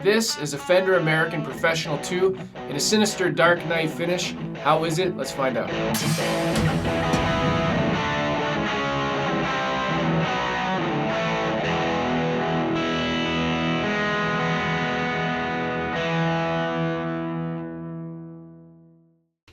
This is a Fender American Professional 2 in a sinister dark night finish. How is it? Let's find out.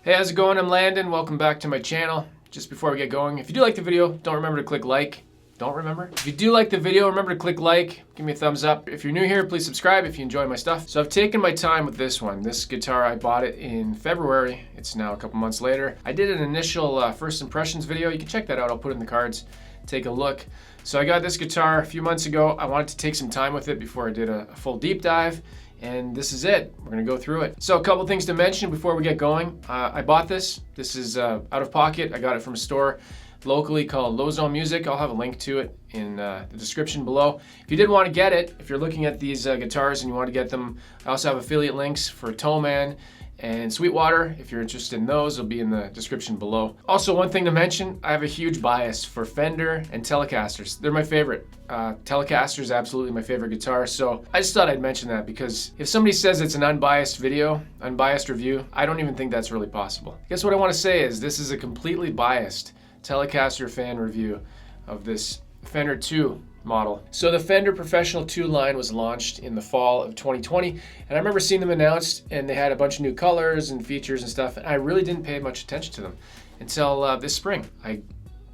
Hey, how's it going? I'm Landon. Welcome back to my channel. Just before we get going, if you do like the video, don't remember to click like. If you do like the video, remember to click like, give me a thumbs up. If you're new here, please subscribe if you enjoy my stuff. So I've taken my time with this one. This guitar, I bought it in February. It's now a couple months later. I did an initial first impressions video. You can check that out. I'll put it in the cards. Take a look. So I got this guitar a few months ago. I wanted to take some time with it before I did a full deep dive. And this is it. We're gonna go through it. So a couple things to mention before we get going. I bought this. This is out of pocket. I got it from a store locally called Lauzon Music. I'll have a link to it in the description below. If you did want to get it, if you're looking at these guitars and you want to get them, I also have affiliate links for Tollman and Sweetwater. If you're interested in those, they'll be in the description below. Also, one thing to mention, I have a huge bias for Fender and Telecasters. They're my favorite. Telecaster is absolutely my favorite guitar, so I just thought I'd mention that because if somebody says it's an unbiased video, unbiased review, I don't even think that's really possible. I guess what I want to say is this is a completely biased Telecaster fan review of this Fender 2 model. So the Fender Professional 2 line was launched in the fall of 2020, and I remember seeing them announced, and they had a bunch of new colors and features and stuff, and I really didn't pay much attention to them until this spring. I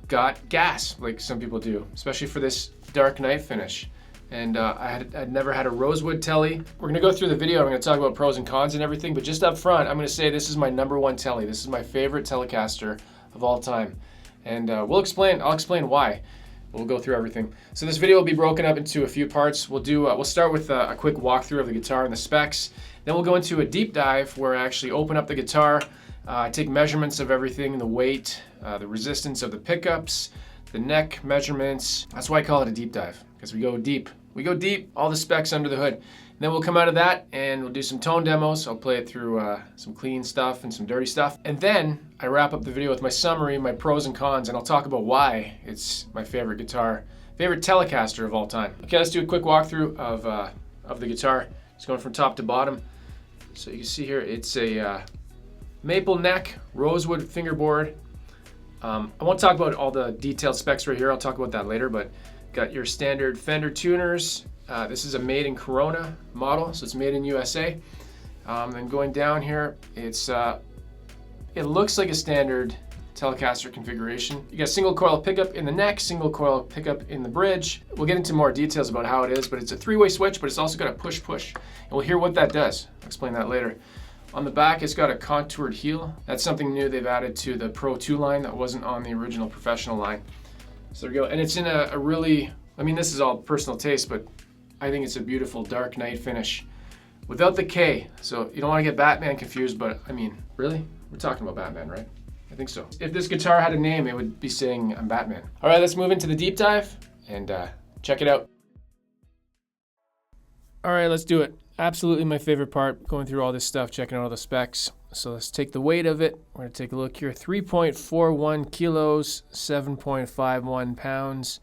got gas, like some people do, especially for this dark night finish. And I'd never had a rosewood telly. We're gonna go through the video. I'm gonna talk about pros and cons and everything, but just up front, I'm gonna say this is my #1 telly. This is my favorite Telecaster of all time. And I'll explain why. We'll go through everything. So this video will be broken up into a few parts. We'll start with a quick walkthrough of the guitar and the specs. Then we'll go into a deep dive where I actually open up the guitar. I take measurements of everything, the weight, the resistance of the pickups, the neck measurements. That's why I call it a deep dive, because we go deep. We go deep, all the specs under the hood. And then we'll come out of that and we'll do some tone demos. I'll play it through some clean stuff and some dirty stuff. And then I wrap up the video with my summary, my pros and cons, and I'll talk about why it's my favorite guitar, favorite Telecaster of all time. Okay, let's do a quick walkthrough of the guitar. Just going from top to bottom. So you can see here, it's a maple neck, rosewood fingerboard. I won't talk about all the detailed specs right here. I'll talk about that later, but got your standard Fender tuners. This is a made in Corona model, so it's made in USA. Then going down here, it looks like a standard Telecaster configuration. You got single coil pickup in the neck, single coil pickup in the bridge. We'll get into more details about how it is, but it's a three-way switch, but it's also got a push-push. And we'll hear what that does. I'll explain that later. On the back, it's got a contoured heel. That's something new they've added to the Pro 2 line that wasn't on the original Professional line. So there we go. And it's in a really, I mean, this is all personal taste, but I think it's a beautiful dark night finish without the K. So you don't want to get Batman confused, but I mean, really? We're talking about Batman, right? I think so. If this guitar had a name, it would be saying I'm Batman. All right, let's move into the deep dive and check it out. All right, let's do it. Absolutely my favorite part, going through all this stuff, checking out all the specs. So let's take the weight of it. We're gonna take a look here. 3.41 kilos, 7.51 pounds.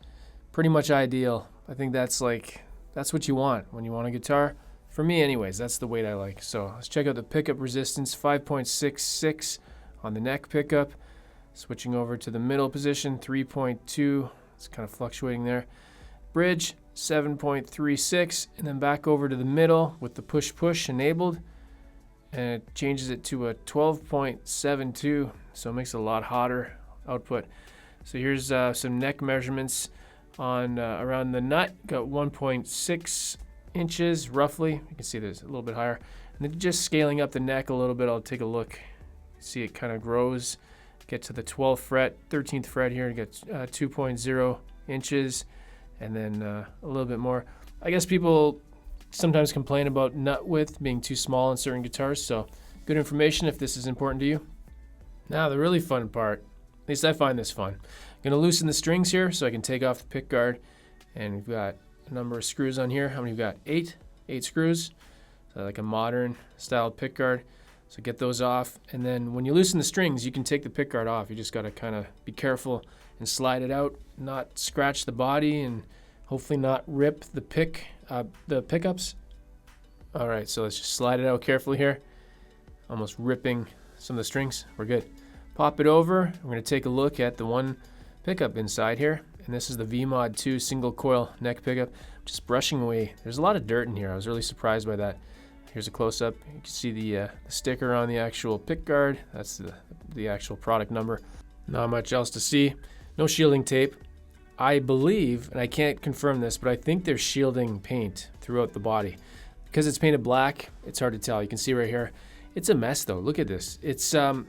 Pretty much ideal. I think that's what you want when you want a guitar. For me anyways, that's the weight I like. So let's check out the pickup resistance, 5.66 on the neck pickup. Switching over to the middle position, 3.2. It's kind of fluctuating there. Bridge, 7.36, and then back over to the middle with the push-push enabled. And it changes it to a 12.72, so it makes it a lot hotter output. So here's some neck measurements on around the nut. Got 1.6 inches roughly. You can see there's a little bit higher. And then just scaling up the neck a little bit, I'll take a look. See it kind of grows. Get to the 12th fret, 13th fret here, you get 2.0 inches, and then a little bit more. I guess people sometimes complain about nut width being too small in certain guitars, so good information if this is important to you. Now the really fun part, at least I find this fun. I'm gonna loosen the strings here so I can take off the pick guard, and we've got a number of screws on here. How many we've got? Eight screws, so like a modern style pick guard. So get those off, and then when you loosen the strings, you can take the pick guard off. You just gotta kind of be careful and slide it out, not scratch the body, and hopefully not rip the pickups. All right, so let's just slide it out carefully here. Almost ripping some of the strings. We're good. Pop it over. We're going to take a look at the one pickup inside here. And this is the VMod 2 single coil neck pickup. Just brushing away. There's a lot of dirt in here. I was really surprised by that. Here's a close-up. You can see the sticker on the actual pick guard. That's the actual product number. Not much else to see. No shielding tape. I believe, and I can't confirm this, but I think they're shielding paint throughout the body. Because it's painted black, it's hard to tell. You can see right here. It's a mess though. Look at this. It's and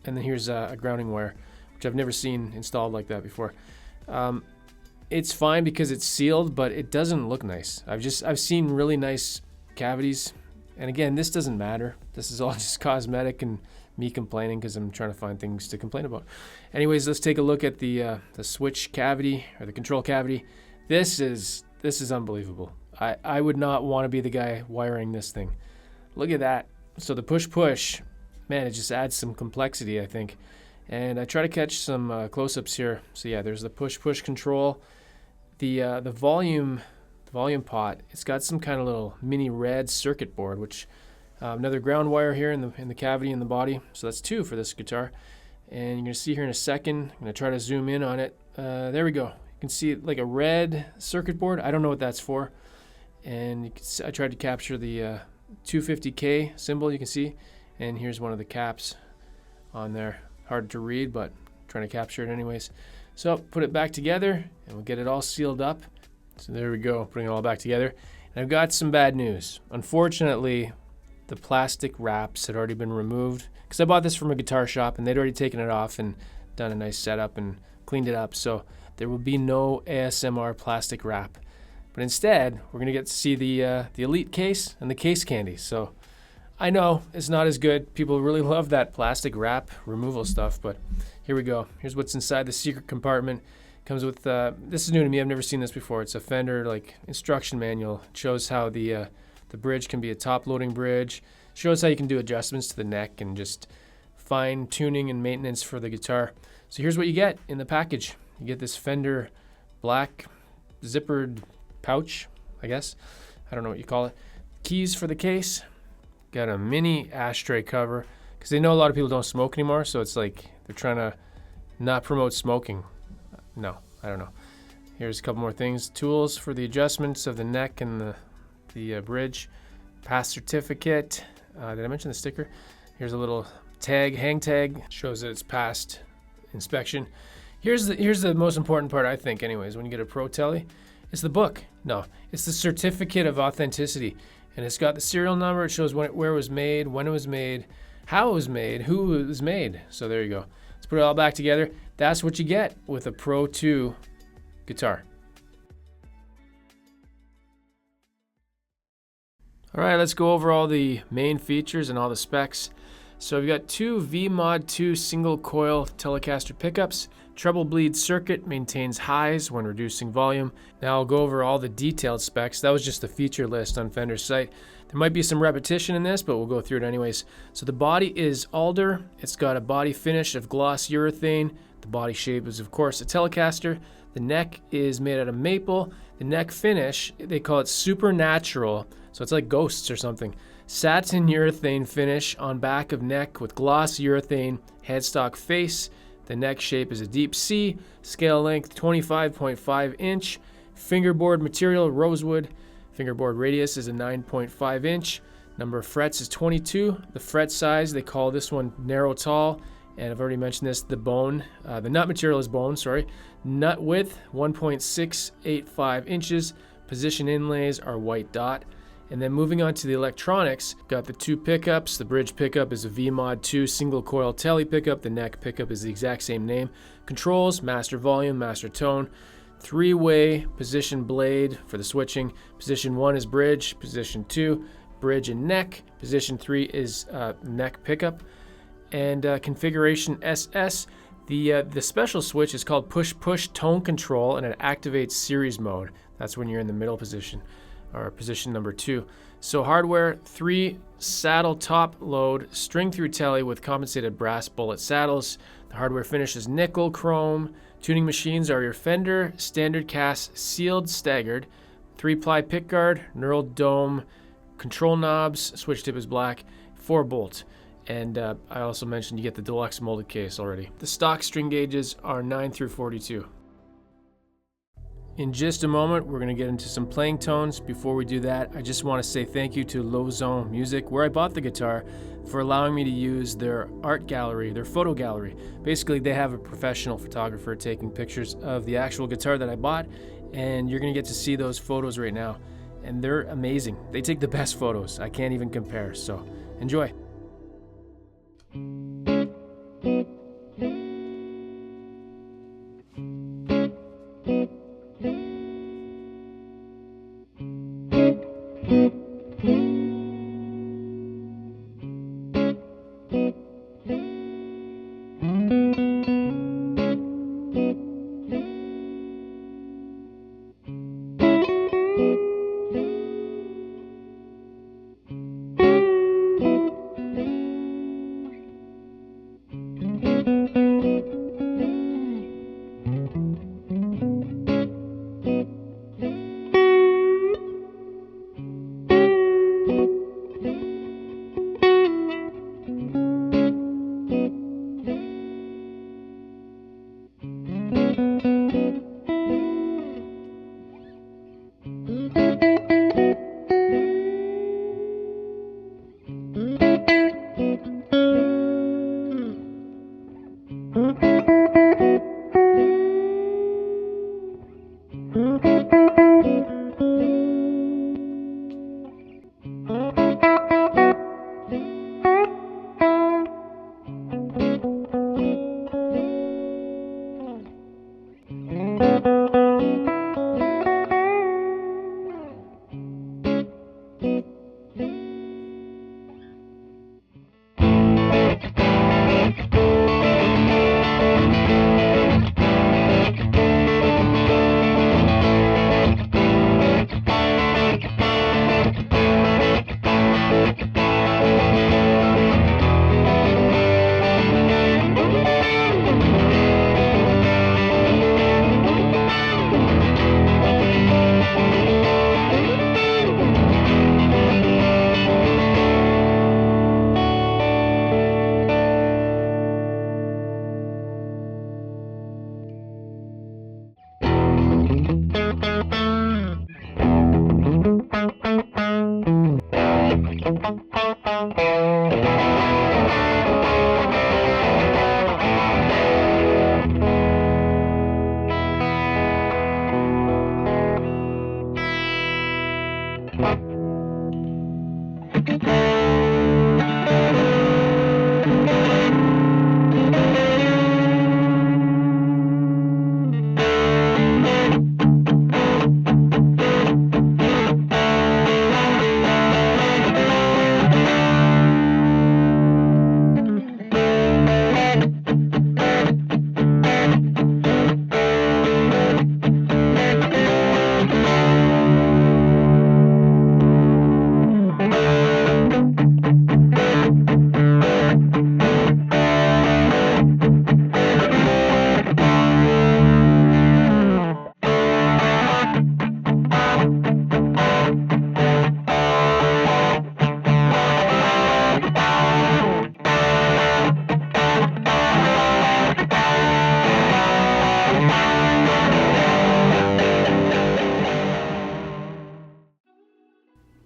then here's a grounding wire, which I've never seen installed like that before. It's fine because it's sealed, but it doesn't look nice. I've seen really nice cavities, and again, this doesn't matter. This is all just cosmetic and me complaining because I'm trying to find things to complain about. Anyways, let's take a look at the switch cavity or the control cavity. This is unbelievable. I would not want to be the guy wiring this thing. Look at that. So the push, man, it just adds some complexity, I think. And I try to catch some close-ups here. So yeah, there's the push control. The volume pot, it's got some kind of little mini red circuit board, which another ground wire here in the cavity in the body. So that's 2 for this guitar. And you're gonna see here in a second, I'm gonna try to zoom in on it. There we go. You can see like a red circuit board. I don't know what that's for. And you can see, I tried to capture the 250K symbol, you can see. And here's one of the caps on there. Hard to read, but trying to capture it anyways. So put it back together and we'll get it all sealed up. So there we go, putting it all back together. And I've got some bad news. Unfortunately, the plastic wraps had already been removed because I bought this from a guitar shop and they'd already taken it off and done a nice setup and cleaned it up. So there will be no ASMR plastic wrap. But instead, we're gonna get to see the Elite case and the case candy. So I know it's not as good. People really love that plastic wrap removal stuff, but here we go. Here's what's inside the secret compartment. Comes with, this is new to me, I've never seen this before. It's a Fender instruction manual. It shows how the bridge can be a top loading bridge. Shows how you can do adjustments to the neck and just fine tuning and maintenance for the guitar. So here's what you get in the package. You get this Fender black zippered pouch, I guess. I don't know what you call it. Keys for the case. Got a mini ashtray cover because they know a lot of people don't smoke anymore, so it's like they're trying to not promote smoking. No, I don't know. Here's a couple more things. Tools for the adjustments of the neck and the bridge. Pass certificate. Did I mention the sticker? Here's a little tag, hang tag. Shows that it's passed inspection. Here's the most important part, I think, anyways, when you get a Pro Tele. It's the book. No, it's the certificate of authenticity. And it's got the serial number. It shows where it was made, when it was made, how it was made, who it was made. So there you go. Let's put it all back together. That's what you get with a Pro 2 guitar. All right, let's go over all the main features and all the specs. So we've got 2 VMod 2 single coil Telecaster pickups. Treble bleed circuit maintains highs when reducing volume. Now I'll go over all the detailed specs. That was just the feature list on Fender's site. There might be some repetition in this, but we'll go through it anyways. So the body is alder. It's got a body finish of gloss urethane. The body shape is, of course, a Telecaster. The neck is made out of maple. The neck finish, they call it supernatural. So it's like ghosts or something. Satin urethane finish on back of neck with gloss urethane headstock face. The neck shape is a deep C, scale length 25.5 inch, fingerboard material rosewood, fingerboard radius is a 9.5 inch, number of frets is 22, the fret size, they call this one narrow tall, and I've already mentioned this, the nut material is bone, nut width 1.685 inches, position inlays are white dot. And then moving on to the electronics, got the 2 pickups. The bridge pickup is a VMod 2 single coil Tele pickup. The neck pickup is the exact same name. Controls, master volume, master tone. 3-way position blade for the switching. Position 1 is bridge. Position 2, bridge and neck. Position 3 is neck pickup. And configuration SS. The special switch is called push tone control, and it activates series mode. That's when you're in the middle position, or position number 2. So hardware, 3 saddle top load string through Tele with compensated brass bullet saddles. The hardware finish is nickel chrome. Tuning machines are your Fender standard cast sealed staggered, 3-ply pickguard, knurled dome, control knobs, switch tip is black, 4 bolts. And I also mentioned you get the deluxe molded case already. The stock string gauges are 9 through 42. In just a moment, we're going to get into some playing tones. Before we do that, I just want to say thank you to Lauzon Music, where I bought the guitar, for allowing me to use their art gallery, their photo gallery. Basically, they have a professional photographer taking pictures of the actual guitar that I bought, and you're going to get to see those photos right now. And they're amazing. They take the best photos. I can't even compare, so enjoy.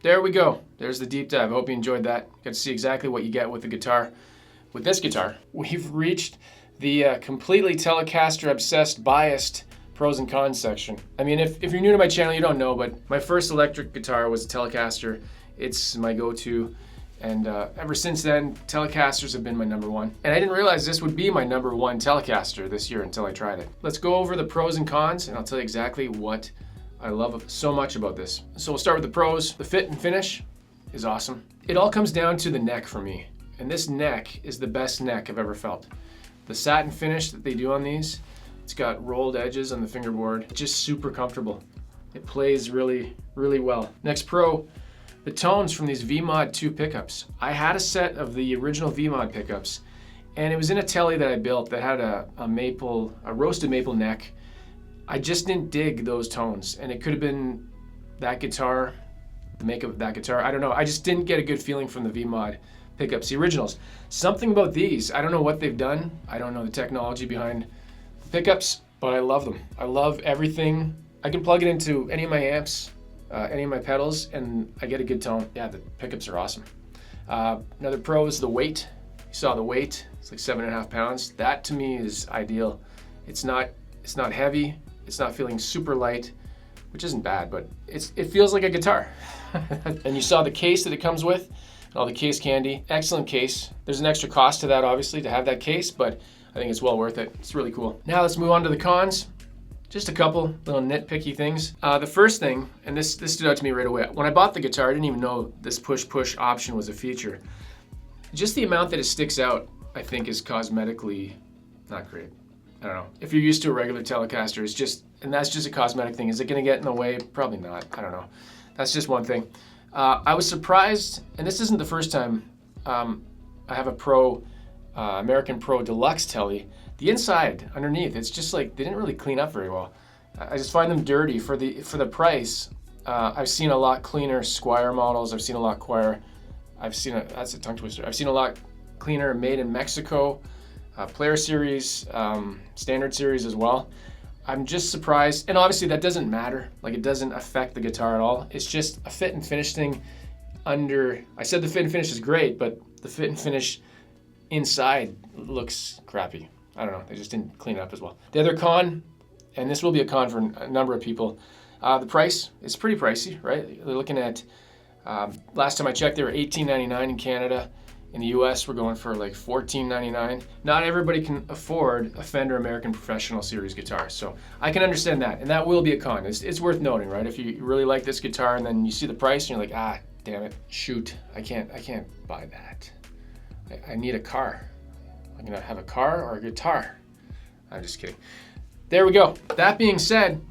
There we go. There's the deep dive. I hope you enjoyed that. Got to see exactly what you get with the guitar. With this guitar, we've reached the completely Telecaster obsessed, biased pros and cons section. I mean, if you're new to my channel, you don't know, but my first electric guitar was a Telecaster. It's my go-to, and ever since then, Telecasters have been my number one. And I didn't realize this would be my number one Telecaster this year until I tried it. Let's go over the pros and cons, and I'll tell you exactly what I love so much about this. So we'll start with the pros. The fit and finish is awesome. It all comes down to the neck for me, and this neck is the best neck I've ever felt. The satin finish that they do on these, it's got rolled edges on the fingerboard. It's just super comfortable. It plays really, really well. Next pro, the tones from these VMod 2 pickups. I had a set of the original VMod pickups, and it was in a Tele that I built that had a roasted maple neck. I just didn't dig those tones, and it could have been that guitar the make of that guitar. I don't know. I just didn't get a good feeling from the V-Mod pickups, the originals. Something about these, I don't know what they've done. I don't know the technology behind the pickups, but I love them. I love everything. I can plug it into any of my amps, any of my pedals, and I get a good tone. Yeah, the pickups are awesome. Another pro is the weight. You saw the weight. It's like 7.5 pounds. That to me is ideal. It's not heavy. It's not feeling super light, which isn't bad, but it feels like a guitar. And you saw the case that it comes with, and all the case candy. Excellent case. There's an extra cost to that, obviously, to have that case, but I think it's well worth it. It's really cool. Now let's move on to the cons. Just a couple little nitpicky things. The first thing, and this stood out to me right away. When I bought the guitar, I didn't even know this push-push option was a feature. Just the amount that it sticks out, I think, is cosmetically not great. I don't know. If you're used to a regular Telecaster, it's just, and that's just a cosmetic thing. Is it gonna get in the way? Probably not. I don't know. That's just one thing. I was surprised, and this isn't the first time I have a Pro, American Pro Deluxe Tele. The inside, underneath, it's just like, they didn't really clean up very well. I just find them dirty for the price. I've seen a lot cleaner Squire models. I've seen a lot that's a tongue twister. I've seen a lot cleaner made in Mexico. Player series, standard series as well. I'm just surprised, and obviously that doesn't matter. Like, it doesn't affect the guitar at all. It's just a fit and finish thing under, I said the fit and finish is great, but the fit and finish inside looks crappy. I don't know, they just didn't clean it up as well. The other con, and this will be a con for a number of people, the price is pretty pricey, right? They're looking at, last time I checked, they were $18.99 in Canada. In the US, we're going for like $14.99. Not everybody can afford a Fender American Professional Series guitar, so I can understand that, and that will be a con. It's worth noting, right? If you really like this guitar and then you see the price and you're like, ah, damn it, shoot, I can't buy that. I need a car. I'm gonna have a car or a guitar. I'm just kidding. There we go. That being said,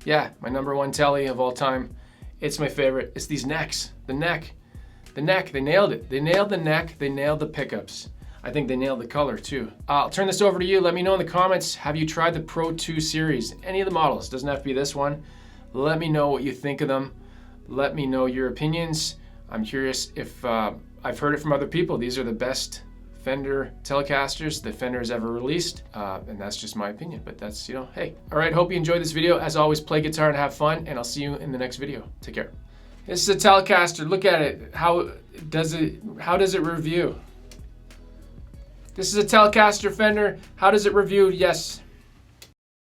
yeah, my #1 Tele of all time. It's my favorite. It's these necks, the neck, they nailed it. They nailed the neck, they nailed the pickups. I think they nailed the color too. I'll turn this over to you. Let me know in the comments, have you tried the Pro 2 series? Any of the models, doesn't have to be this one. Let me know what you think of them. Let me know your opinions. I'm curious if, I've heard it from other people. These are the best Fender Telecasters that Fender has ever released, and that's just my opinion, but that's, hey. All right, hope you enjoyed this video. As always, play guitar and have fun, and I'll see you in the next video. Take care. This is a Telecaster. Look at it. How does it review? This is a Telecaster Fender. How does it review? Yes.